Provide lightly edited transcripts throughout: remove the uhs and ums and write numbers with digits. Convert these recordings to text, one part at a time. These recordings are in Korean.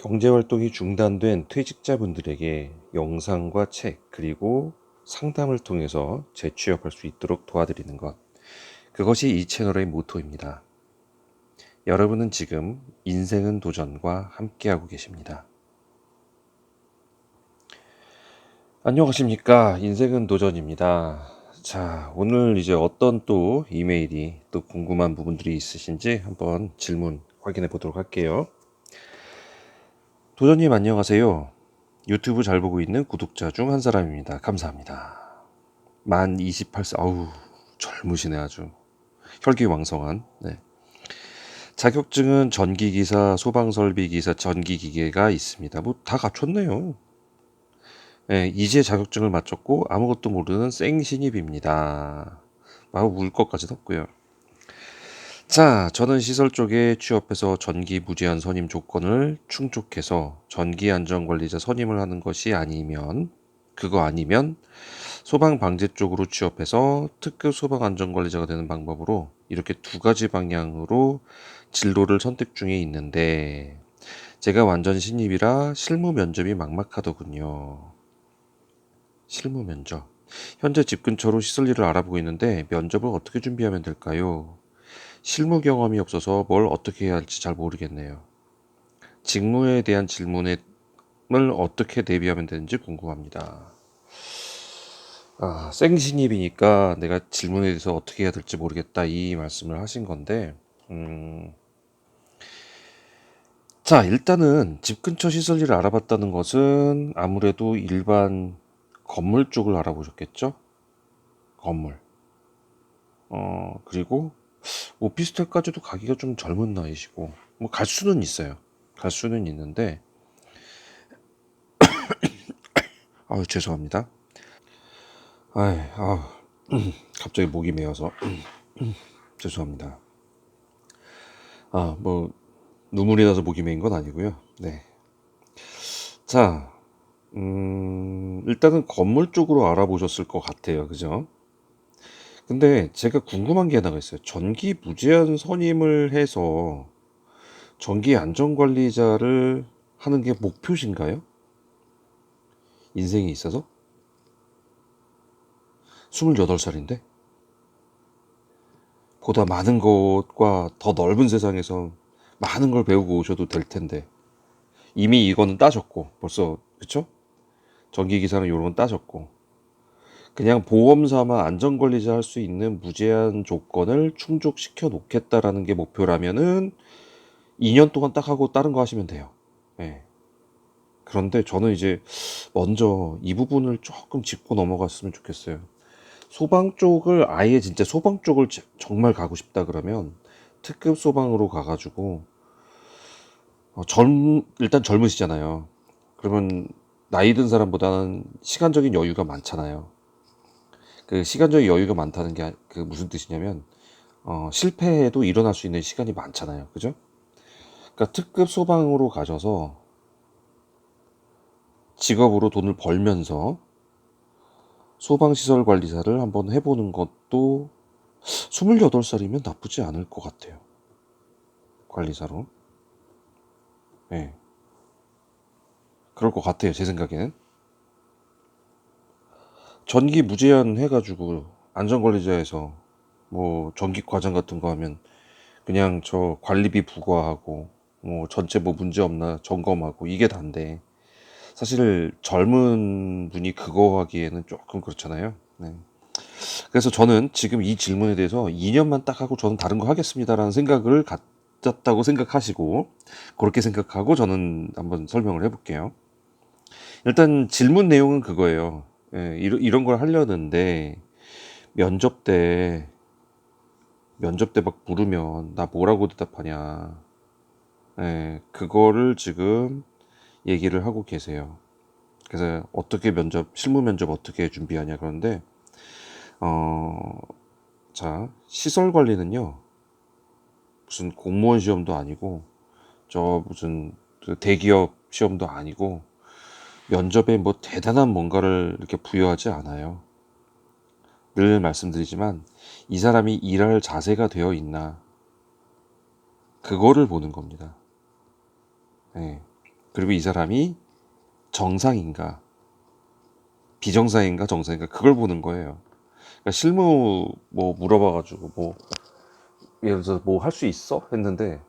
경제활동이 중단된 퇴직자분들에게 영상과 책, 그리고 상담을 통해서 재취업할 수 있도록 도와드리는 것. 그것이 이 채널의 모토입니다. 여러분은 지금 인생은 도전과 함께하고 계십니다. 안녕하십니까. 인생은 도전입니다. 자, 오늘 이제 어떤 또 이메일이 또 궁금한 부분들이 있으신지 한번 질문 확인해 보도록 할게요. 도전님 안녕하세요. 유튜브 잘 보고 있는 구독자 중 한 사람입니다. 감사합니다. 만 28세, 아우, 젊으시네, 아주. 혈기왕성한, 네. 자격증은 전기기사, 소방설비기사, 전기기계가 있습니다. 뭐, 다 갖췄네요. 네, 이제 자격증을 마쳤고, 아무것도 모르는 생신입입니다. 울 것까지는 없고요. 자, 저는 시설 쪽에 취업해서 전기 무제한 선임 조건을 충족해서 전기 안전관리자 선임을 하는 것이 아니면, 그거 아니면 소방 방재 쪽으로 취업해서 특급 소방 안전관리자가 되는 방법으로 이렇게 두 가지 방향으로 진로를 선택 중에 있는데 제가 완전 신입이라 실무 면접이 막막하더군요. 실무 면접. 현재 집 근처로 시설 일을 알아보고 있는데 면접을 어떻게 준비하면 될까요? 실무 경험이 없어서 뭘 어떻게 해야 할지 잘 모르겠네요. 직무에 대한 질문을 어떻게 대비하면 되는지 궁금합니다. 생신입이니까 내가 질문에 대해서 어떻게 해야 될지 모르겠다 이 말씀을 하신 건데 자, 일단은 집 근처 시설지를 알아봤다는 것은 아무래도 일반 건물 쪽을 알아보셨겠죠? 건물. 그리고 오피스텔까지도 가기가 좀 젊은 나이시고 뭐 갈 수는 있어요. 갈 수는 있는데 죄송합니다. 갑자기 목이 메어서 죄송합니다. 뭐 눈물이 나서 목이 메인 건 아니고요. 네. 자, 일단은 건물 쪽으로 알아보셨을 것 같아요. 그죠? 근데 제가 궁금한 게 하나가 있어요. 전기 무제한 선임을 해서 전기 안전관리자를 하는 게 목표신가요? 인생에 있어서? 28살인데? 보다 많은 것과 더 넓은 세상에서 많은 걸 배우고 오셔도 될 텐데. 이미 이거는 따졌고, 벌써, 그쵸? 전기기사는 요런 건 따졌고. 그냥 보험사만 안전관리자 할 수 있는 무제한 조건을 충족시켜 놓겠다라는 게 목표라면은 2년 동안 딱 하고 다른 거 하시면 돼요. 네. 그런데 저는 이제 먼저 이 부분을 조금 짚고 넘어갔으면 좋겠어요. 소방 쪽을 아예 진짜 소방 쪽을 정말 가고 싶다 그러면 특급 소방으로 가가지고 일단 젊으시잖아요. 그러면 나이 든 사람보다는 시간적인 여유가 많잖아요. 그 시간적인 여유가 많다는 게 그 무슨 뜻이냐면 실패해도 일어날 수 있는 시간이 많잖아요. 그죠? 그러니까 특급 소방으로 가셔서 직업으로 돈을 벌면서 소방시설 관리사를 한번 해보는 것도 28살이면 나쁘지 않을 것 같아요. 관리사로. 네. 그럴 것 같아요. 제 생각에는. 전기 무제한 해가지고 안전관리자에서 뭐 전기 과장 같은 거 하면 그냥 저 관리비 부과하고 뭐 전체 뭐 문제 없나 점검하고 이게 다인데 사실 젊은 분이 그거 하기에는 조금 그렇잖아요. 네. 그래서 저는 지금 이 질문에 대해서 2년만 딱 하고 저는 다른 거 하겠습니다라는 생각을 갖졌다고 생각하시고 그렇게 생각하고 저는 한번 설명을 해볼게요. 일단 질문 내용은 그거예요. 이런 걸 하려는데 면접 때 막 물으면 나 뭐라고 대답하냐. 그거를 지금 얘기를 하고 계세요. 그래서 어떻게 실무 면접 어떻게 준비하냐 그런데 자, 시설 관리는요. 무슨 공무원 시험도 아니고 저 무슨 그 대기업 시험도 아니고 면접에 뭐 대단한 뭔가를 이렇게 부여하지 않아요. 늘 말씀드리지만 이 사람이 일할 자세가 되어 있나 그거를 보는 겁니다. 네. 그리고 이 사람이 정상인가, 비정상인가, 정상인가, 그걸 보는 거예요. 그러니까 실무 뭐 물어봐가지고 뭐 예를 들어서 뭐 할 수 있어? 했는데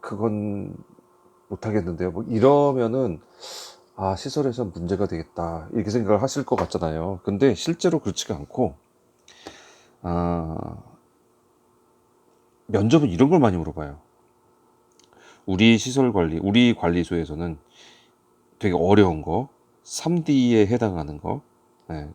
그건 못 하겠는데요. 뭐 이러면은 시설에서 문제가 되겠다 이렇게 생각을 하실 것 같잖아요. 근데 실제로 그렇지가 않고 아, 면접은 이런 걸 많이 물어봐요. 우리 시설 관리, 우리 관리소에서는 되게 어려운 거, 3D에 해당하는 거,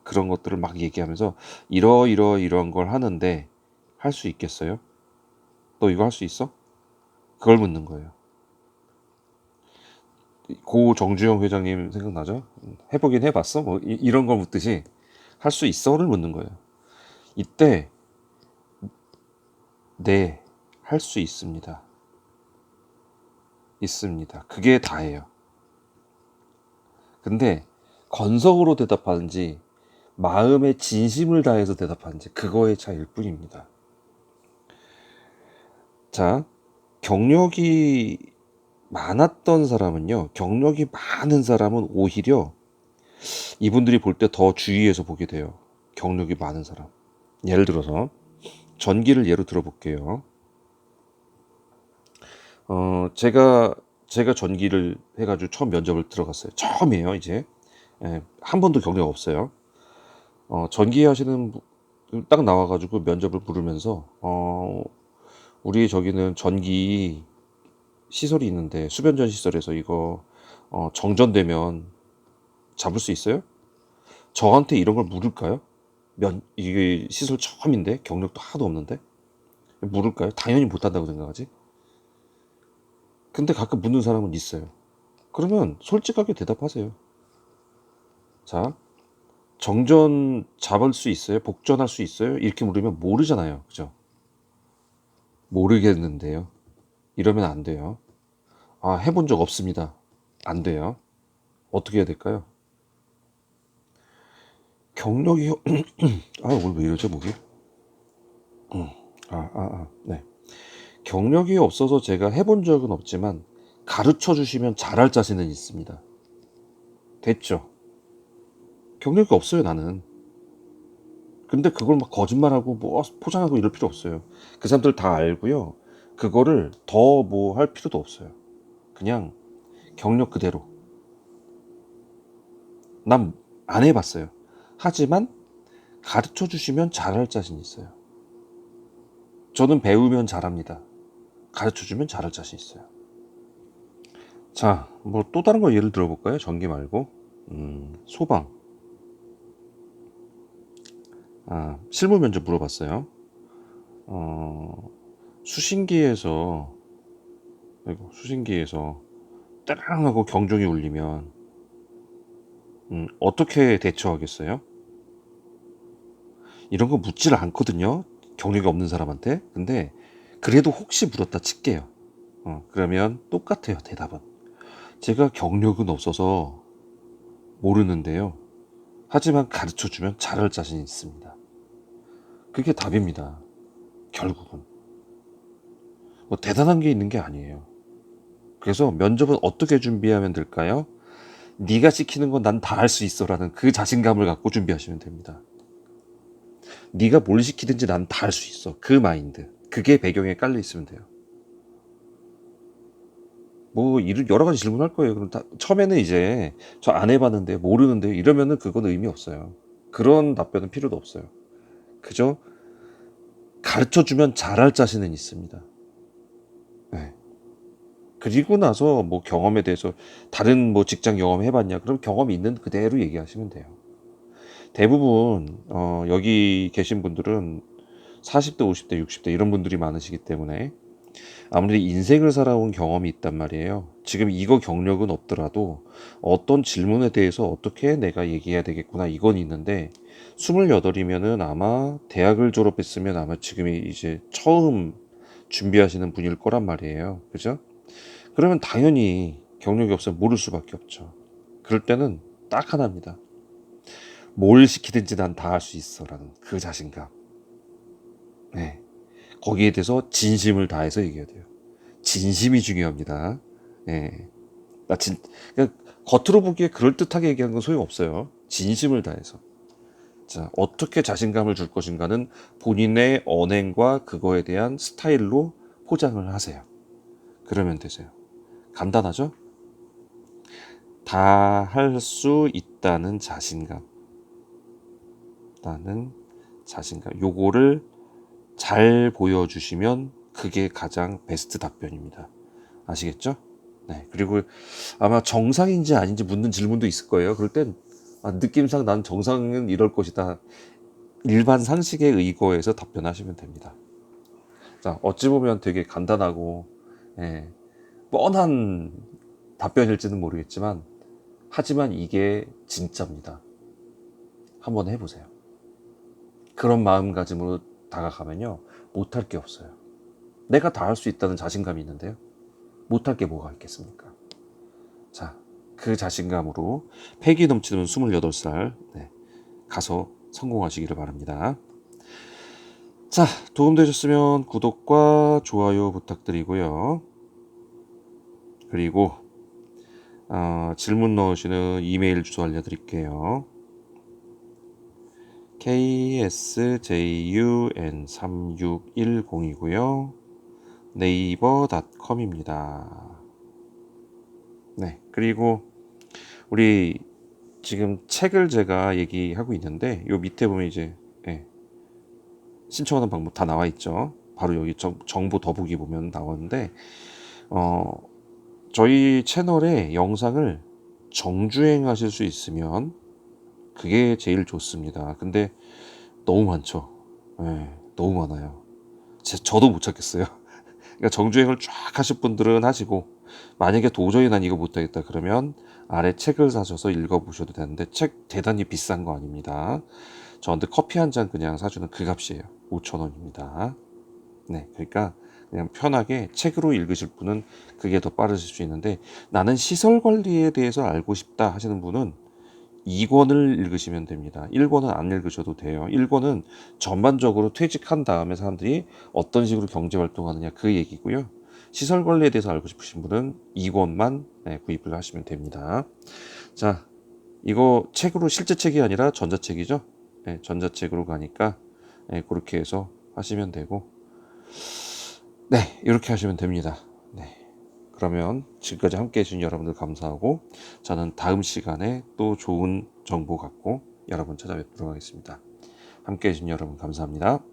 그런 것들을 막 얘기하면서 이러이러이런 걸 하는데 할 수 있겠어요? 너 이거 할 수 있어? 그걸 묻는 거예요. 고 정주영 회장님 생각나죠? 해보긴 해봤어? 뭐 이런 걸 묻듯이 할 수 있어를 묻는 거예요. 이때 네, 할 수 있습니다. 있습니다. 그게 다예요. 근데 건성으로 대답하는지 마음의 진심을 다해서 대답하는지 그거의 차이일 뿐입니다. 자, 경력이 많았던 사람은요, 경력이 많은 사람은 오히려 이분들이 볼 때 더 주의해서 보게 돼요. 경력이 많은 사람. 예를 들어서 전기를 예로 들어볼게요. 제가 전기를 해가지고 처음 면접을 들어갔어요. 처음이에요, 이제. 한 번도 경력 없어요. 전기 하시는 딱 나와가지고 면접을 부르면서 우리 저기는 전기 시설이 있는데 수변전 시설에서 이거 정전되면 잡을 수 있어요? 저한테 이런 걸 물을까요? 이게 시설 처음인데 경력도 하나도 없는데 물을까요? 당연히 못한다고 생각하지. 근데 가끔 묻는 사람은 있어요. 그러면 솔직하게 대답하세요. 자, 정전 잡을 수 있어요? 복전할 수 있어요? 이렇게 물으면 모르잖아요. 그죠? 모르겠는데요. 이러면 안 돼요. 해본 적 없습니다. 안 돼요. 어떻게 해야 될까요? 경력이 오늘 왜 이러죠 목이? 네. 경력이 없어서 제가 해본 적은 없지만 가르쳐 주시면 잘할 자신은 있습니다. 됐죠? 경력이 없어요 나는. 근데 그걸 막 거짓말하고 뭐 포장하고 이럴 필요 없어요. 그 사람들 다 알고요. 그거를 더 뭐 할 필요도 없어요. 그냥 경력 그대로. 난 안 해봤어요. 하지만 가르쳐 주시면 잘할 자신 있어요. 저는 배우면 잘합니다. 가르쳐 주면 잘할 자신 있어요. 자, 뭐 또 다른 거 예를 들어볼까요? 전기 말고 소방. 실무 면접 물어봤어요. 수신기에서 수신기에서 따랑 하고 경종이 울리면 어떻게 대처하겠어요? 이런 거 묻지를 않거든요. 경력이 없는 사람한테. 근데 그래도 혹시 물었다 칠게요. 그러면 똑같아요. 대답은. 제가 경력은 없어서 모르는데요. 하지만 가르쳐주면 잘할 자신 있습니다. 그게 답입니다. 결국은. 뭐 대단한 게 있는 게 아니에요. 그래서 면접은 어떻게 준비하면 될까요? 네가 시키는 건 난 다 할 수 있어라는 그 자신감을 갖고 준비하시면 됩니다. 네가 뭘 시키든지 난 다 할 수 있어. 그 마인드. 그게 배경에 깔려 있으면 돼요. 뭐 여러 가지 질문할 거예요. 그럼 처음에는 이제 저 안 해봤는데 모르는데 이러면은 그건 의미 없어요. 그런 답변은 필요도 없어요. 그저 가르쳐주면 잘할 자신은 있습니다. 네. 그리고 나서 뭐 경험에 대해서 다른 뭐 직장 경험 해봤냐? 그럼 경험이 있는 그대로 얘기하시면 돼요. 대부분 여기 계신 분들은 40대, 50대, 60대 이런 분들이 많으시기 때문에 아무래도 인생을 살아온 경험이 있단 말이에요. 지금 이거 경력은 없더라도 어떤 질문에 대해서 어떻게 내가 얘기해야 되겠구나 이건 있는데 28이면은 아마 대학을 졸업했으면 아마 지금이 이제 처음 준비하시는 분일 거란 말이에요. 그죠? 그러면 당연히 경력이 없으면 모를 수밖에 없죠. 그럴 때는 딱 하나입니다. 뭘 시키든지 난 다 할 수 있어 라는 그 자신감. 네. 거기에 대해서 진심을 다해서 얘기해야 돼요. 진심이 중요합니다. 네. 나 그냥 겉으로 보기에 그럴듯하게 얘기하는 건 소용없어요. 진심을 다해서. 자, 어떻게 자신감을 줄 것인가는 본인의 언행과 그거에 대한 스타일로 포장을 하세요. 그러면 되세요. 간단하죠? 다 할 수 있다는 자신감. 나는 자신감. 요거를 잘 보여주시면 그게 가장 베스트 답변입니다. 아시겠죠? 네. 그리고 아마 정상인지 아닌지 묻는 질문도 있을 거예요. 그럴 땐 느낌상 난 정상은 이럴 것이다. 일반 상식에 의거해서 답변하시면 됩니다. 자, 어찌 보면 되게 간단하고 예, 뻔한 답변일지는 모르겠지만 하지만 이게 진짜입니다. 한번 해보세요. 그런 마음가짐으로 다가가면요 못할 게 없어요. 내가 다 할 수 있다는 자신감이 있는데요 못할 게 뭐가 있겠습니까? 자, 그 자신감으로 패기 넘치는 28살 가서 성공하시기를 바랍니다. 자, 도움되셨으면 구독과 좋아요 부탁드리고요. 그리고 질문 넣으시는 이메일 주소 알려드릴게요. ksjun3610이고요. 네이버.com입니다. 네, 그리고 우리 지금 책을 제가 얘기하고 있는데 요 밑에 보면 이제 신청하는 방법 다 나와 있죠. 바로 여기 정보 더보기 보면 나오는데 저희 채널에 영상을 정주행하실 수 있으면 그게 제일 좋습니다. 근데 너무 많죠. 너무 많아요. 저도 못 찾겠어요. 그러니까 정주행을 쫙 하실 분들은 하시고 만약에 도저히 난 이거 못하겠다 그러면 아래 책을 사셔서 읽어보셔도 되는데 책 대단히 비싼 거 아닙니다. 저한테 커피 한 잔 그냥 사주는 그 값이에요. 5,000원입니다. 네, 그러니까 그냥 편하게 책으로 읽으실 분은 그게 더 빠르실 수 있는데 나는 시설 관리에 대해서 알고 싶다 하시는 분은 2권을 읽으시면 됩니다. 1권은 안 읽으셔도 돼요. 1권은 전반적으로 퇴직한 다음에 사람들이 어떤 식으로 경제 활동하느냐 그 얘기고요. 시설 관리에 대해서 알고 싶으신 분은 2권만 구입을 하시면 됩니다. 자, 이거 책으로 실제 책이 아니라 전자책이죠. 전자책으로 가니까 그렇게 해서 하시면 되고 이렇게 하시면 됩니다. 그러면 지금까지 함께 해주신 여러분들 감사하고 저는 다음 시간에 또 좋은 정보 갖고 여러분 찾아뵙도록 하겠습니다. 함께 해주신 여러분 감사합니다.